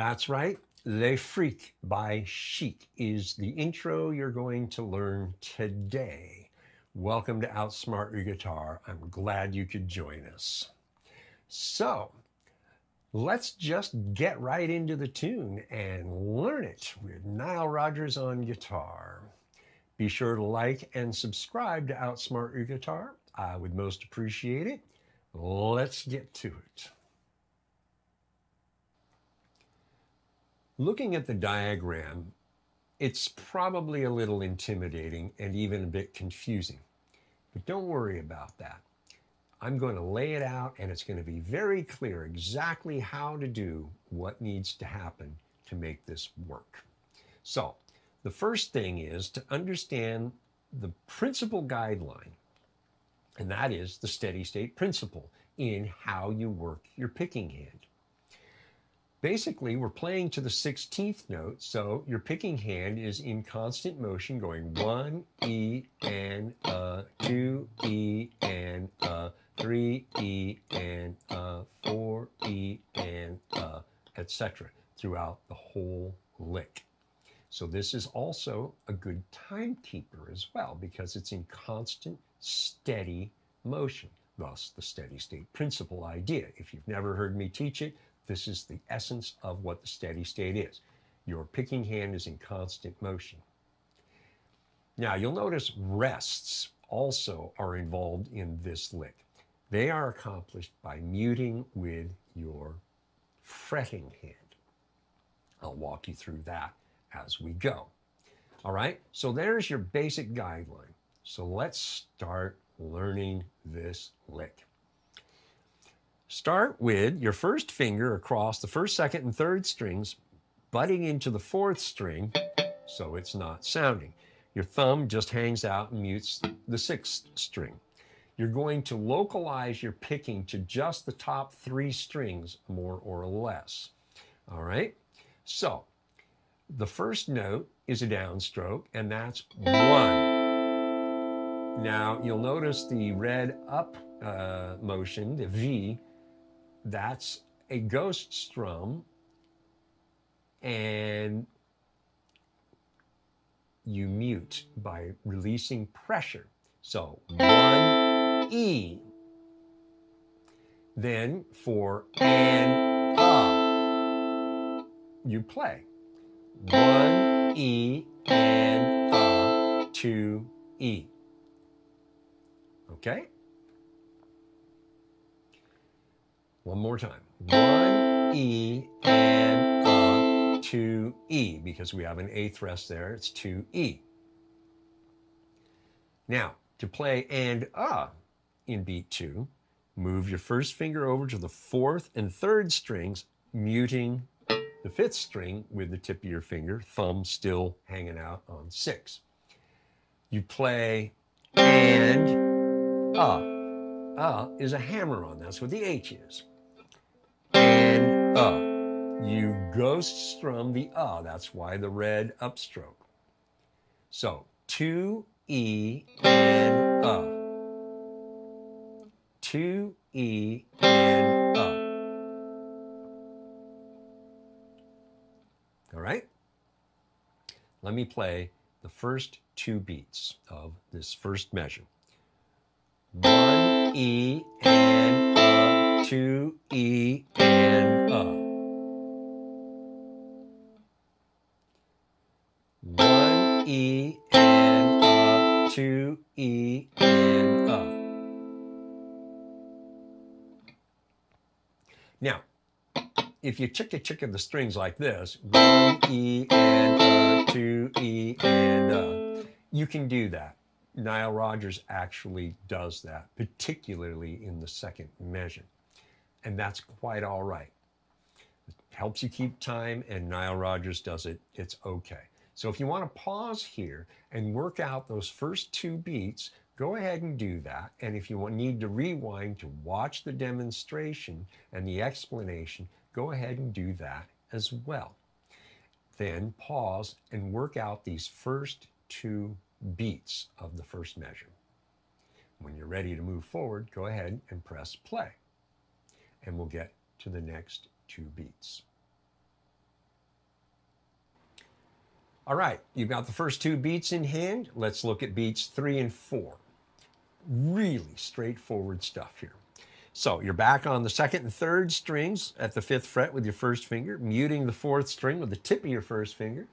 That's right. Les Freaks by Chic is the intro you're going to learn today. Welcome to Outsmart Your Guitar. I'm glad you could join us. So, let's just get right into the tune and learn it with Nile Rogers on guitar. Be sure to like and subscribe to Outsmart Your Guitar. I would most appreciate it. Let's get to it. Looking at the diagram, it's probably a little intimidating and even a bit confusing, but don't worry about that. I'm going to lay it out and it's going to be very clear exactly how to do what needs to happen to make this work. So, the first thing is to understand the principal guideline, and that is the steady state principle in how you work your picking hand. Basically, we're playing to the 16th note, so your picking hand is in constant motion going 1 E and 2 E and 3 E and 4 E and etc. throughout the whole lick. So this is also a good timekeeper as well because it's in constant, steady motion, thus the steady state principle idea. If you've never heard me teach it, this is the essence of what the steady state is. Your picking hand is in constant motion. Now, you'll notice rests also are involved in this lick. They are accomplished by muting with your fretting hand. I'll walk you through that as we go. All right, so there's your basic guideline. So let's start learning this lick. Start with your first finger across the first, second, and third strings, butting into the fourth string so it's not sounding. Your thumb just hangs out and mutes the sixth string. You're going to localize your picking to just the top three strings, more or less. All right? So, the first note is a downstroke, and that's 1. Now, you'll notice the red up motion, the V, that's a ghost strum, and you mute by releasing pressure. So 1 E. Then for and you play 1 E and 2 E. Okay? One more time. 1 E and 2 E, because we have an eighth rest there, it's 2 E. Now, to play and in beat 2, move your first finger over to the fourth and third strings, muting the fifth string with the tip of your finger, thumb still hanging out on 6. You play and is a hammer-on, that's what the H is. And you ghost strum the that's why the red upstroke. So 2 E and 2 E and All right? Let me play the first 2 beats of this first measure. 1 E and 2 E and 1 E and 2 E and Now, if you chicka the strings like this, 1 E and 2 E and you can do that. Nile Rogers actually does that, particularly in the second measure. And that's quite all right. It helps you keep time, and Nile Rogers does it. It's okay. So if you want to pause here and work out those first 2 beats, go ahead and do that. And if you need to rewind to watch the demonstration and the explanation, go ahead and do that as well. Then pause and work out these first 2 beats of the first measure. When you're ready to move forward, go ahead and press play. And we'll get to the next 2 beats. All right, you've got the first two beats in hand. Let's look at beats 3 and 4. Really straightforward stuff here. So you're back on the second and third strings at the 5th fret with your first finger, muting the 4th string with the tip of your first finger,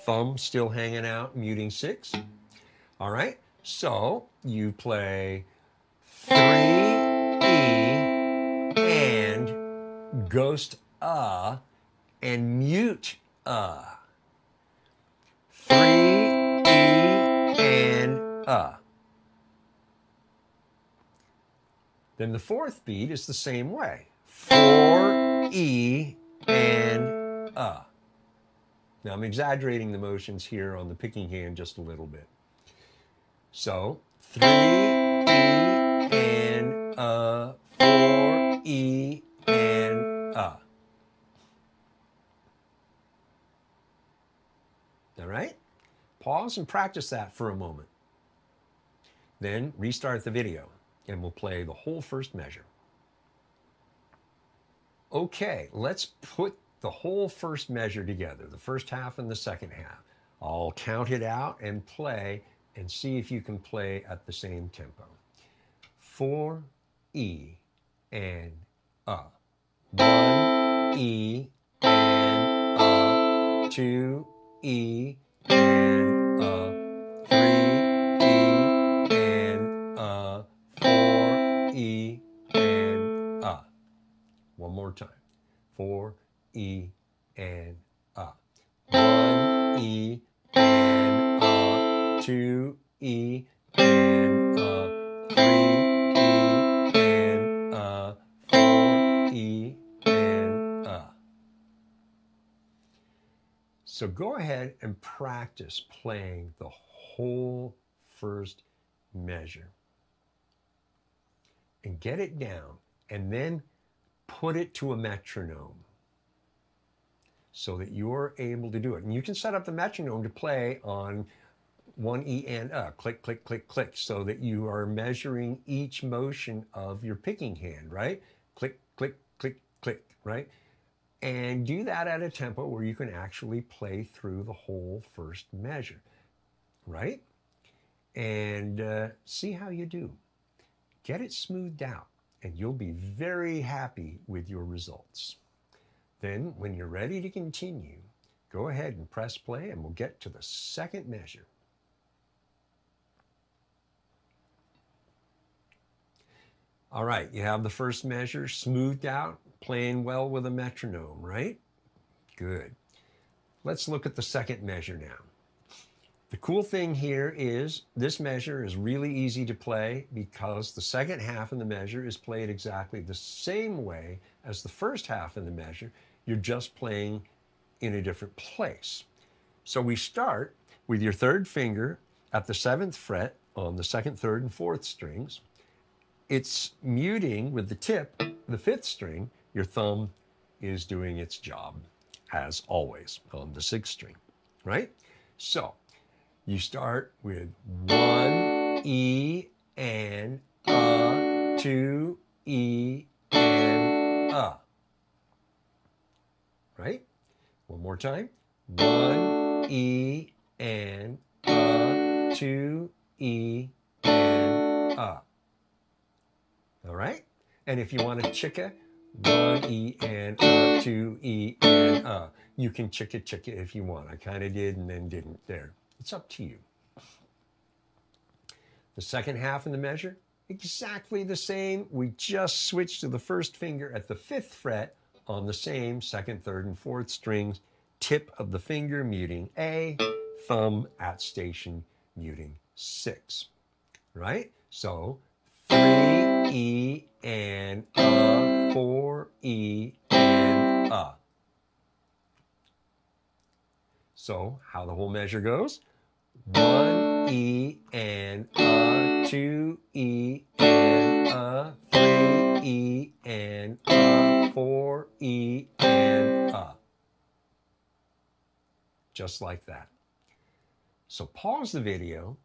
thumb still hanging out, muting 6. All right, so you play 3, E, and ghost and mute 3, E, and Then the 4th beat is the same way. 4, E, and Now I'm exaggerating the motions here on the picking hand just a little bit. So 3, E, and 4, E, and All right? Pause and practice that for a moment. Then restart the video and we'll play the whole first measure. Okay, let's put the whole first measure together, the first half and the second half. I'll count it out and play and see if you can play at the same tempo. 4, E, and 1, E, and 2, E, and 3, E, and 4, E, and One more time. 4, E, and 1, E, and 2, E, and 3, E, and 4, E, and So go ahead and practice playing the whole first measure and get it down, and then put it to a metronome so that you're able to do it. And you can set up the metronome to play on 1 E and click, click, click, click, so that you are measuring each motion of your picking hand, right? Click, click, click, click, right? And do that at a tempo where you can actually play through the whole first measure, right? And see how you do. Get it smoothed out, and you'll be very happy with your results. Then, when you're ready to continue, go ahead and press play, and we'll get to the second measure. All right, you have the first measure smoothed out, playing well with a metronome, right? Good. Let's look at the second measure now. The cool thing here is this measure is really easy to play because the second half of the measure is played exactly the same way as the first half of the measure. You're just playing in a different place. So we start with your third finger at the 7th fret on the 2nd, 3rd, and 4th strings. It's muting with the tip, the 5th string. Your thumb is doing its job, as always, on the 6th string, right? So you start with 1, E, and 2, E, and right? One more time. 1, E, and 2, E, and All right? And if you want to chicka, 1 E and 2 E and You can chicka if you want. I kind of did and then didn't. There. It's up to you. The second half of the measure, exactly the same. We just switched to the first finger at the 5th fret on the same 2nd, 3rd, and 4th strings. Tip of the finger muting A, thumb at station muting 6. Right? So 3 E and 4 E and So how the whole measure goes? 1 E and 2 E and 3 E and 4 E and Just like that. So pause the video,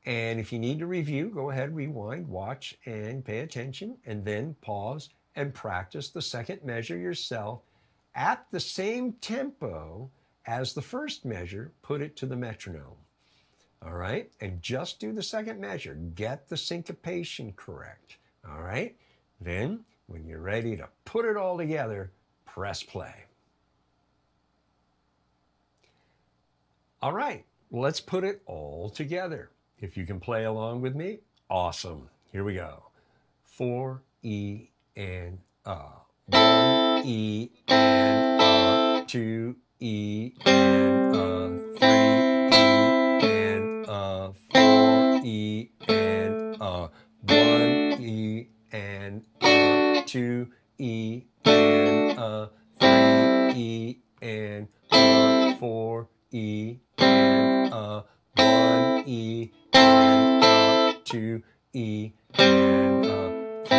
and if you need to review, go ahead, rewind, watch, and pay attention, and then pause and practice the second measure yourself at the same tempo as the first measure, put it to the metronome. All right, and just do the second measure. Get the syncopation correct. All right, then when you're ready to put it all together, press play. All right, let's put it all together. If you can play along with me, awesome. Here we go. 4 E and 1 E and 2 E and 3 E and 4 E and 1 E and 2 E and 3 E and 4 E and 1 E and 2 E and 3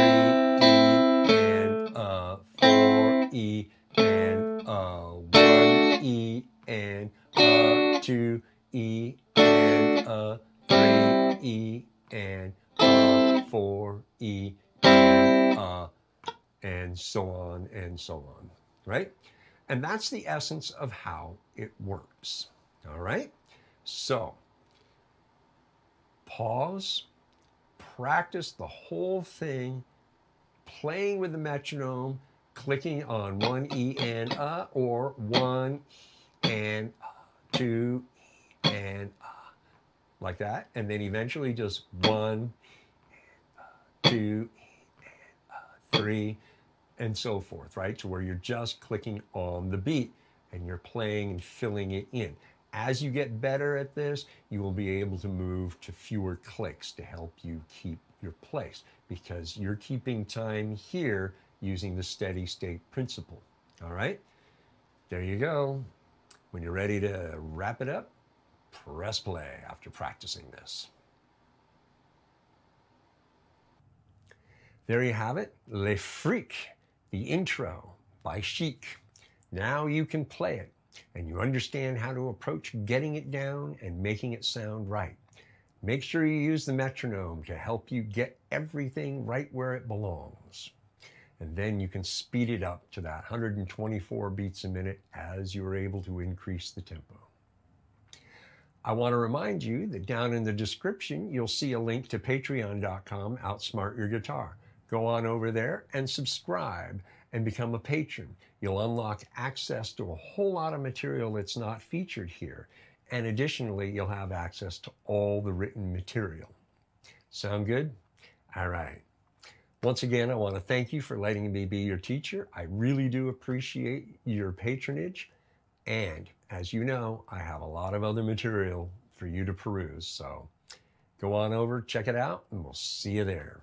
E and 4 E and 1 E and 2 E and 3 E and 4 E and so on and so on, right? And that's the essence of how it works, all right? So, pause, practice the whole thing, playing with the metronome, clicking on 1 E and or 1 and 2 and like that, and then eventually just 1, 2, 3, and so forth, right? To where you're just clicking on the beat and you're playing and filling it in. As you get better at this, you will be able to move to fewer clicks to help you keep your place, because you're keeping time here using the steady state principle. All right, there you go. When you're ready to wrap it up, press play after practicing this. There you have it, Le Freak, the intro by Chic. Now you can play it, and you understand how to approach getting it down and making it sound right. Make sure you use the metronome to help you get everything right where it belongs. And then you can speed it up to that 124 beats a minute as you're able to increase the tempo. I want to remind you that down in the description, you'll see a link to patreon.com/outsmart your guitar. Go on over there and subscribe and become a patron. You'll unlock access to a whole lot of material that's not featured here. And additionally, you'll have access to all the written material. Sound good? All right. Once again, I want to thank you for letting me be your teacher. I really do appreciate your patronage. And as you know, I have a lot of other material for you to peruse. So go on over, check it out, and we'll see you there.